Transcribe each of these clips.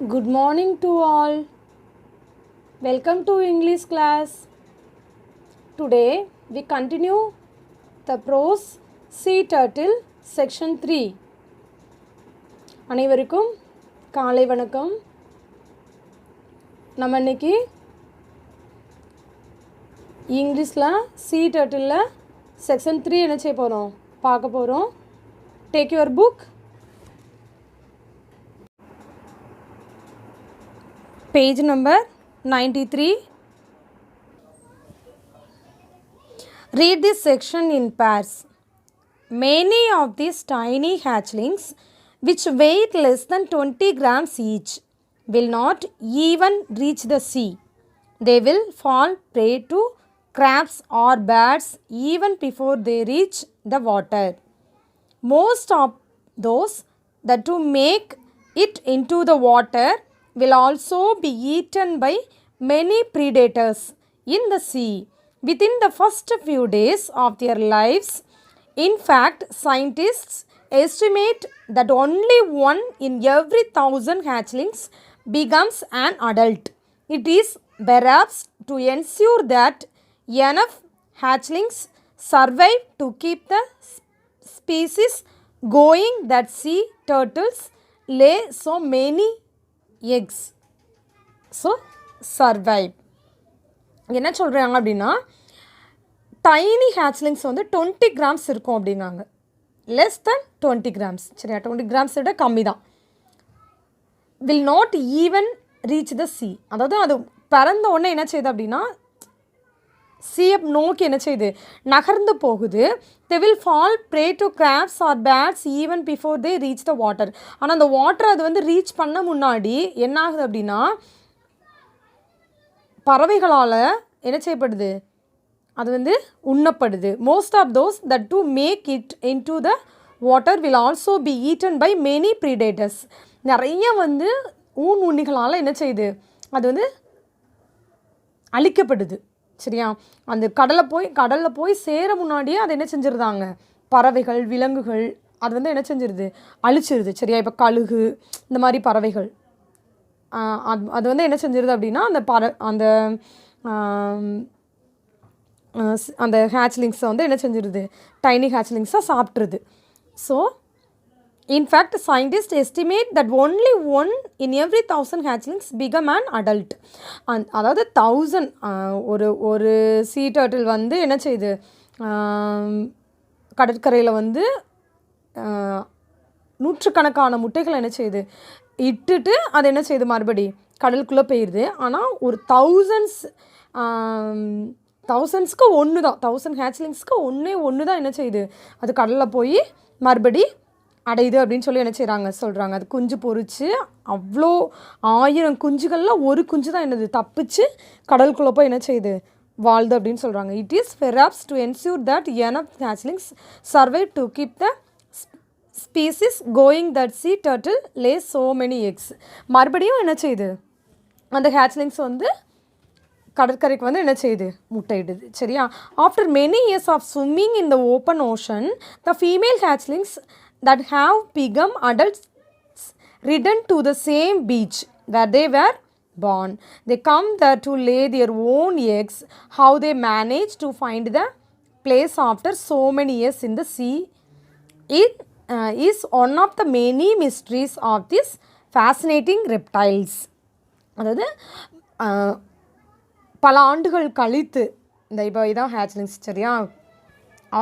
Good morning to all. Welcome to English class. Today we continue the prose Sea Turtle section 3. அனைவருக்கும் காலை வணக்கம். நம்ம இன்னைக்கு இங்கிலீஷில் Sea Turtle செக்ஷன் 3 என்ன செய்ய போகிறோம் பார்க்க போகிறோம். Take your book. Page number 93. Read this section in pairs. Many of these tiny hatchlings, which weigh less than 20 grams each, will not even reach the sea. They will fall prey to crabs or birds even before they reach the water. Most of those that to make it into the water will also be eaten by many predators in the sea within the first few days of their lives. In fact, scientists estimate that only 1 in every 1,000 hatchlings becomes an adult. It is perhaps to ensure that enough hatchlings survive to keep the species going that sea turtles lay so many eggs. So survive. என்ன சொல்கிறாங்க அப்படின்னா tiny hatchlings வந்து 20 grams இருக்கும் அப்படிங்காங்க. Less than 20 grams சரியா, 20 grams விட கம்மி தான். Will not even reach the C, அதாவது அது பிறந்த உடனே என்ன செய்யுது அப்படின்னா சீயை நோக்கி என்ன செய்யுது நகர்ந்து போகுது. They will fall prey to crabs or birds even before they reach the water. ஆனால் அந்த வாட்டர் அது வந்து ரீச் பண்ண முன்னாடி என்ன ஆகுது அப்படின்னா பறவைகளால் என்ன செய்யப்படுது, அது வந்து உண்ணப்படுது. Most of those that to make it in to the water will also be eaten by many predators. நிறைய வந்து உண்ணிகளால் என்ன செய்யுது அது வந்து அழிக்கப்படுது சரியா. அந்த கடலில் போய் சேர முன்னாடியே அது என்ன செஞ்சிருந்தாங்க, பறவைகள் விலங்குகள் அது வந்து என்ன செஞ்சிருது அழிச்சிருது சரியா. இப்போ கழுகு இந்த மாதிரி பறவைகள் அது வந்து என்ன செஞ்சிருது அப்படின்னா அந்த ஹேச்லிங்ஸை வந்து என்ன செஞ்சிருது டைனி ஹேச்லிங்ஸை சாப்பிட்ருது. So in fact, scientists estimate that only 1 in every 1,000 hatchlings become an adult. அதாவது 1000 ஒரு sea turtle வந்து என்ன செய்யுது கடற்கரையில் வந்து நூற்றுக்கணக்கான முட்டைகள் என்ன செய்யுது இட்டுட்டு அது என்ன செய்யுது மறுபடி கடலுக்குள்ளே போயிடுது. ஆனால் ஒரு தௌசண்ட்ஸ்க்கு ஒன்று தான், 1000 ஹேச்லிங்ஸ்க்கு ஒன்று தான் என்ன செய்யுது அது கடலில் போய் மறுபடி அடையுது அப்படின்னு சொல்லி என்ன செய்கிறாங்க சொல்கிறாங்க. அது குஞ்சு பொறிச்சு அவ்வளோ 1000 குஞ்சுகளில் ஒரு குஞ்சு தான் என்னது தப்பிச்சு கடலுக்குள்ளே போய் என்ன செய்யுது வாழுது அப்படின்னு சொல்கிறாங்க. It is perhaps to ensure that enough hatchlings survive to keep the species going that sea turtle lays so many eggs. மறுபடியும் என்ன செய்யுது அந்த ஹேச்லிங்ஸ் வந்து கடற்கரைக்கு வந்து என்ன செய்யுது முட்டையிடுது சரியா. After many years of swimming in the open ocean the female hatchlings that have become adults return to the same beach where they were born. They come there to lay their own eggs. How they manage to find the place after so many years in the sea is one of the many mysteries of these fascinating reptiles. அதாவது பல ஆண்டுகள் கழித்து இந்த இப்போ இதான் hatchlings சரியா.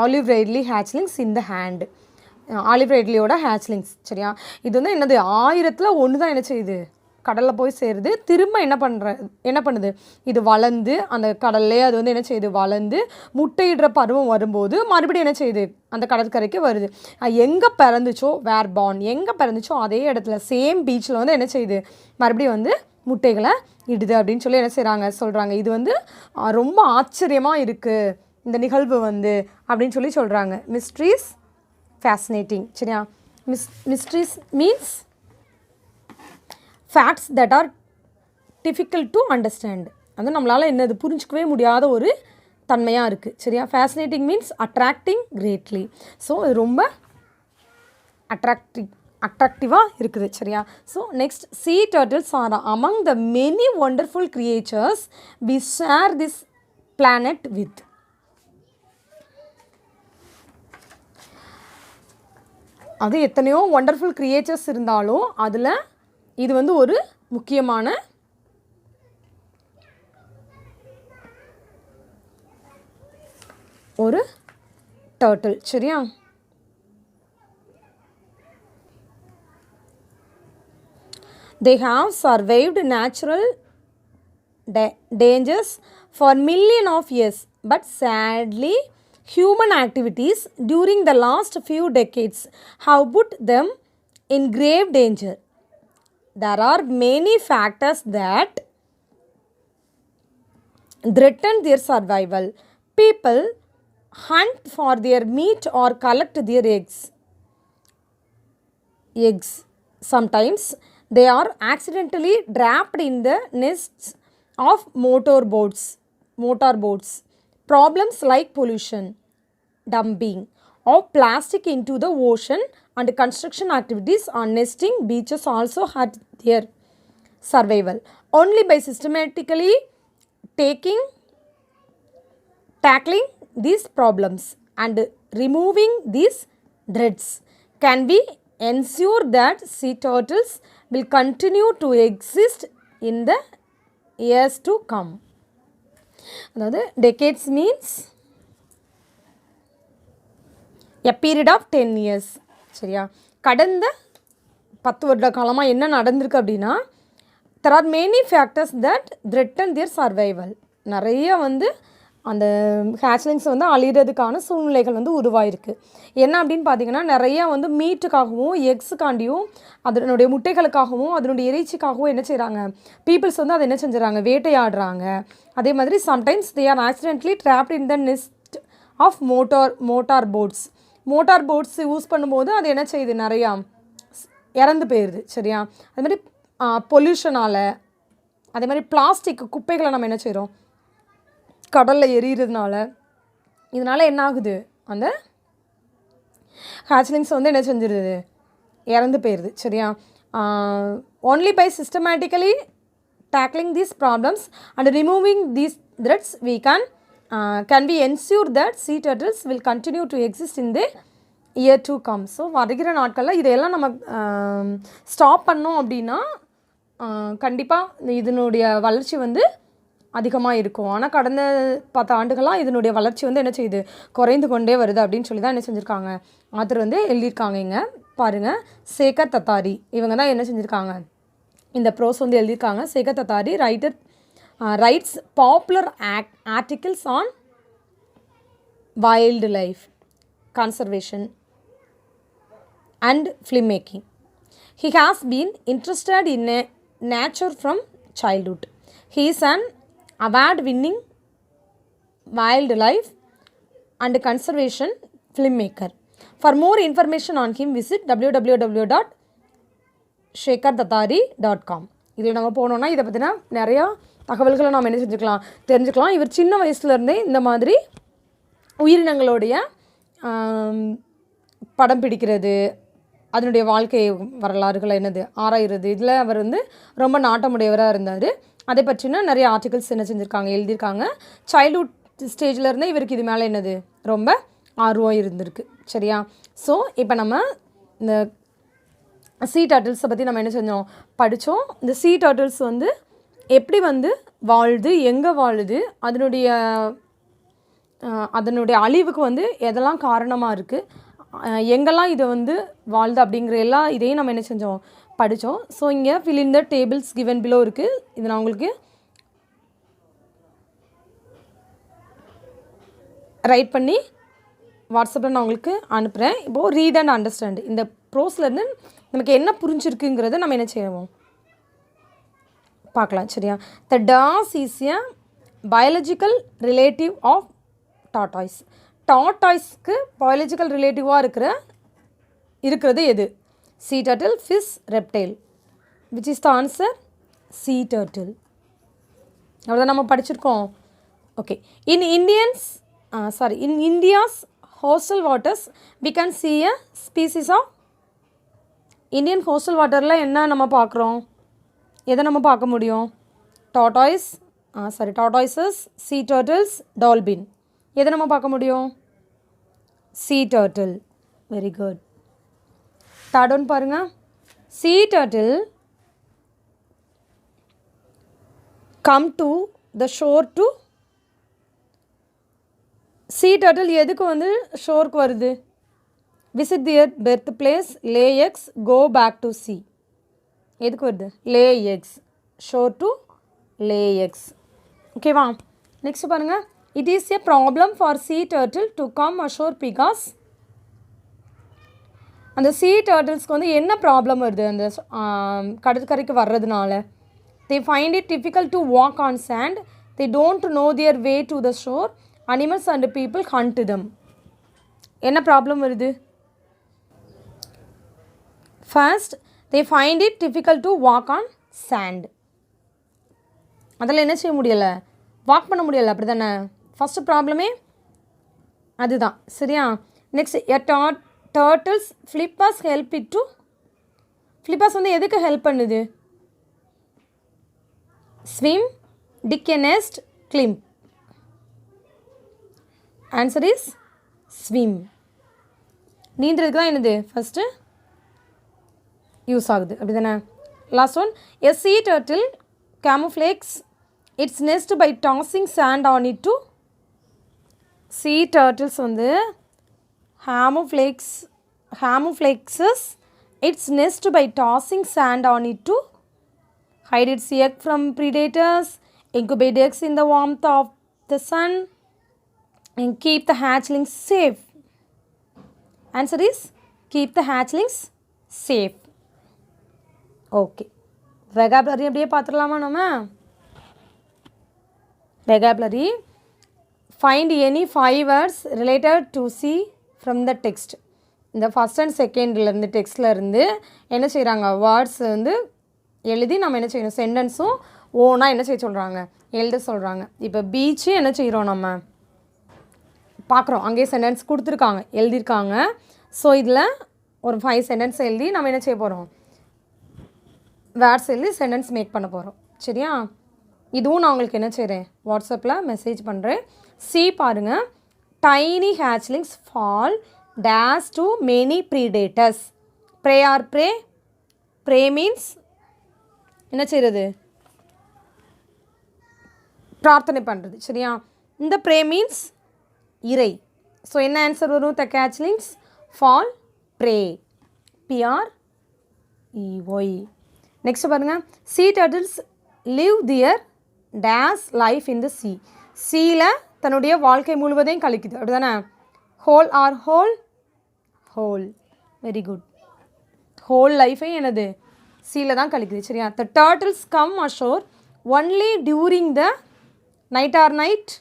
Olive ridley hatchlings in the hand, olive ரைட்லியோட hatchlings சரியா. இது வந்து என்னது 1000ல் 1 தான் என்ன செய்யுது கடலில் போய் சேருது. திரும்ப என்ன பண்ணுது இது வளர்ந்து அந்த கடல்லே அது வந்து என்ன செய்யுது வளர்ந்து முட்டையிடுற பருவம் வரும்போது மறுபடியும் என்ன செய்யுது அந்த கடற்கரைக்கு வருது. எங்கே பிறந்துச்சோ வேர் பார்ன், எங்கே பிறந்துச்சோ அதே இடத்துல சேம் பீச்சில் வந்து என்ன செய்யுது மறுபடியும் வந்து முட்டைகளை இடுது அப்படின்னு சொல்லி என்ன செய்கிறாங்க சொல்கிறாங்க. இது வந்து ரொம்ப ஆச்சரியமாக இருக்குது இந்த நிகழ்வு வந்து அப்படின்னு சொல்லி சொல்கிறாங்க. மிஸ்ட்ரீஸ் fascinating சரியா. mysteries means facts that are difficult to understand. அது நம்மளால் என்னது புரிஞ்சிக்கவே முடியாத ஒரு தன்மையாக இருக்குது சரியா. fascinating means attracting greatly. So இது ரொம்ப அட்ராக்டிவாக இருக்குது சரியா. So next sea turtles are among the many wonderful creatures we share this planet with. அது எத்தனையோ ஒண்டர்ஃபுல் கிரியேச்சர்ஸ் இருந்தாலும் அதில் இது வந்து ஒரு முக்கியமான ஒரு டர்ட்டில் சரியா. They have survived natural dangers for millions of years, but sadly, human activities during the last few decades have put them in grave danger. There are many factors that threaten their survival. People hunt for their meat or collect their eggs. Sometimes they are accidentally trapped in the nests of motorboats. Problems like pollution, dumping of plastic into the ocean and construction activities on nesting beaches also hurt their survival. Only by systematically tackling these problems and removing these threats can we ensure that sea turtles will continue to exist in the years to come. அதாவது decades means a period of 10 years சரியா. கடந்த 10 வருட காலமாக என்ன நடந்திருக்கு அப்படின்னா there are many factors that threaten their survival. நிறைய வந்து அந்த ஹேச்லிங்ஸ் வந்து அழிகிறதுக்கான சூழ்நிலைகள் வந்து உருவாயிருக்கு. என்ன அப்படின்னு பார்த்தீங்கன்னா நிறையா வந்து மீட்டுக்காகவும் எக்ஸுக்காண்டியும் அதனுடைய முட்டைகளுக்காகவும் அதனுடைய இறைச்சிக்காகவும் என்ன செய்கிறாங்க பீப்புள்ஸ் வந்து அதை என்ன செஞ்சுறாங்க வேட்டையாடுறாங்க. அதே மாதிரி sometimes they are accidentally trapped in the நெஸ்ட் ஆஃப் மோட்டார் போட்ஸ் யூஸ் பண்ணும்போது அது என்ன செய்யுது நிறையா இறந்து போயிடுது சரியா. அது மாதிரி பொல்யூஷனால் அதே மாதிரி பிளாஸ்டிக் குப்பைகளை நம்ம என்ன செய்கிறோம் கடலில் எரியிறதுனால இதனால் என்ன ஆகுது அந்த ஹேச்லிங்ஸ் வந்து என்ன செஞ்சிருது இறந்து போயிடுது சரியா. only by systematically tackling these problems and removing these threats we can we ensure that sea turtles will continue to exist in the year to come. So வருகிற நாட்களில் இதையெல்லாம் நம்ம ஸ்டாப் பண்ணோம் அப்படின்னா கண்டிப்பாக இதனுடைய வளர்ச்சி வந்து அதிகமாக இருக்கும். ஆனால் கடந்த 10 ஆண்டுகளாக இதனுடைய வளர்ச்சி வந்து என்ன செய்யுது குறைந்து கொண்டே வருது அப்படின்னு சொல்லி தான் என்ன செஞ்சுருக்காங்க ஆத்தர் வந்து எழுதியிருக்காங்க. இங்கே பாருங்கள் சேகர் தத்தாரி இவங்க தான் என்ன செஞ்சுருக்காங்க இந்த ப்ரோஸ் வந்து எழுதியிருக்காங்க. Shekar Dattatri writes popular articles on wild life conservation and film making. He has been interested in nature from childhood. He is an award-winning wildlife and conservation filmmaker. For more information on him, visit www.shekhardattari.com. இதில் நம்ம போனோன்னா இதை பற்றினா நிறையா தகவல்களை நாம் என்ன தெரிஞ்சுக்கலாம். இவர் சின்ன வயசுலேருந்தே இந்த மாதிரி உயிரினங்களுடைய படம் பிடிக்கிறது அதனுடைய வாழ்க்கை வரலாறுகளை என்னது ஆராயிறது இதில் அவர் வந்து ரொம்ப நாட்டமுடையவராக இருந்தார். அதை பற்றின நிறைய ஆர்டிகல்ஸ் என்ன செஞ்சுருக்காங்க எழுதியிருக்காங்க. சைல்ட்ஹுட் ஸ்டேஜில் இவருக்கு இது மேலே என்னது ரொம்ப ஆர்வம் இருந்திருக்கு சரியா. ஸோ இப்போ நம்ம இந்த சீ டர்ட்டில்ஸை பற்றி நம்ம என்ன செஞ்சோம் படித்தோம். இந்த சீ டர்ட்டில்ஸ் வந்து எப்படி வந்து வாழுது எங்கே வாழுது அதனுடைய அழிவுக்கு வந்து எதெல்லாம் காரணமாக இருக்குது எங்கெல்லாம் இதை வந்து வாழ்து அப்படிங்கிற எல்லா இதையும் நம்ம என்ன செஞ்சோம் படித்தோம். ஸோ இங்கே fill in the tables given below இருக்குது. இது நான் உங்களுக்கு ரைட் பண்ணி வாட்ஸ்அப்பில் நான் உங்களுக்கு அனுப்புகிறேன். இப்போது ரீட் அண்ட் அண்டர்ஸ்டாண்ட் இந்த ப்ரோஸ்லேருந்து நமக்கு என்ன புரிஞ்சிருக்குங்கிறத நம்ம என்ன செய்வோம் பார்க்கலாம் சரியா. த டாஸ் is a biological relative of tortoise. டாட்டாய்ஸ்க்கு பயாலஜிக்கல் ரிலேட்டிவாக இருக்கிறது எது sea turtle, fish, reptile. Which is the answer? Sea turtle. அவ்வளோதான் நம்ம படிச்சிருக்கோம். Okay in India's coastal waters we can see a species of Indian coastal வாட்டரில் என்ன நம்ம பார்க்குறோம், எதை நம்ம பார்க்க முடியும்? டாட்டாய்ஸஸ், sea turtles, dolphin. எதை நம்ம பார்க்க முடியும்? sea turtle. Very good. Third one பாருங்கள். sea turtle come to the shore to. sea turtle எதுக்கு வந்து ஷோருக்கு வருது? visit their birthplace, lay eggs, go back to sea. எதுக்கு வருது? lay eggs. shore to lay eggs. ஓகேவா? நெக்ஸ்ட் பாருங்கள். it is a problem for sea turtle to come ashore because. அந்த sea turtlesக்கு வந்து என்ன ப்ராப்ளம் வருது அந்த கடற்கரைக்கு வர்றதுனால? they find it difficult to walk on sand, they don't know their way to the shore, animals and people hunt them. என்ன problem வருது? First they find it difficult to walk on sand. அதில் என்ன செய்ய முடியலை? Walk பண்ண முடியலை, அப்படி தானே? ஃபஸ்ட்டு ப்ராப்ளமே அதுதான், சரியா? Next turtles flippers help it to. Flippers வந்து எதுக்கு ஹெல்ப் பண்ணுது? Swim, dig a nest, climb. Answer is swim. நீந்துறதுக்கு தான் என்னது ஃபஸ்ட்டு யூஸ் ஆகுது, அப்படி தானே? Last one. A sea turtle camouflages its nest by tossing sand on it to. sea turtles வந்து camouflages its nest by tossing sand on it to hide its egg from predators, incubate eggs in the warmth of the sun, and keep the hatchlings safe. Answer is keep the hatchlings safe. Okay. Vocabulary அப்படியே பார்த்துடலாமா நம்ம? Vocabulary. Find any 5 words related to sea from the text. இந்த first and செகண்ட்லேருந்து டெக்ஸ்டில் இருந்து என்ன செய்கிறாங்க, words வந்து எழுதி நம்ம என்ன செய்யணும், சென்டென்ஸும் ஓனாக என்ன செய்ய சொல்கிறாங்க, எழுத சொல்கிறாங்க. இப்போ பீச்சு என்ன செய்கிறோம், நம்ம பார்க்குறோம், அங்கேயே சென்டென்ஸ் கொடுத்துருக்காங்க, எழுதியிருக்காங்க. ஸோ இதில் ஒரு 5 சென்டென்ஸ் எழுதி நம்ம என்ன செய்ய போகிறோம், வேர்ட்ஸ் எழுதி சென்டென்ஸ் மேக் பண்ண போகிறோம், சரியா? இதுவும் நான் உங்களுக்கு என்ன செய்கிறேன், வாட்ஸ்அப்பில் மெசேஜ் பண்ணுறேன். சி பாருங்கள். Tiny hatchlings fall days to many predators. Prey or prey. Prey means என்ன செய்கிறது, பிரார்த்தனை பண்ணுறது, சரியா? இந்த ப்ரே மீன்ஸ் இறை. ஸோ என்ன ஆன்சர் வரும்? The hatchlings fall prey. PREY. Next பாருங்கள். sea turtles live their dash life in the sea. சீயில் தன்னுடைய வாழ்க்கை முழுவதையும் கழிக்குது, அப்படி தானே? Whole or whole whole. Very good. Whole லைஃபை என்னது சீயில் தான் கழிக்குது, சரியா? The turtles come ashore only during the night or night.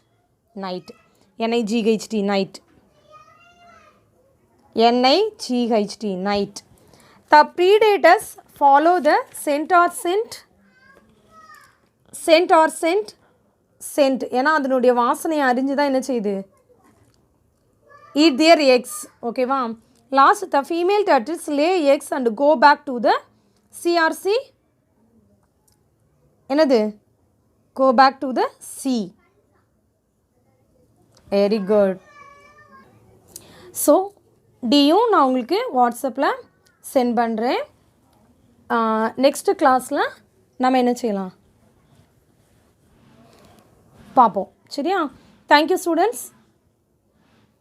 Night. NIGHT night. NIGHT night. The predators follow the scent or scent. scent or scent. scent ஏன்னா அதனுடைய வாசனையை அறிஞ்சு தான் என்ன செய்யுது, eat their eggs. ஓகேவா? Last. the female turtles lay eggs and go back to the CRC. என்னது? go back to the sea. Very good. So டியும் நான் உங்களுக்கு வாட்ஸ்அப்பில் சென்ட் பண்ணுறேன். நெக்ஸ்ட்டு கிளாஸில் நம்ம என்ன செய்யலாம் பார்ப்போம், சரியா? Thank you students.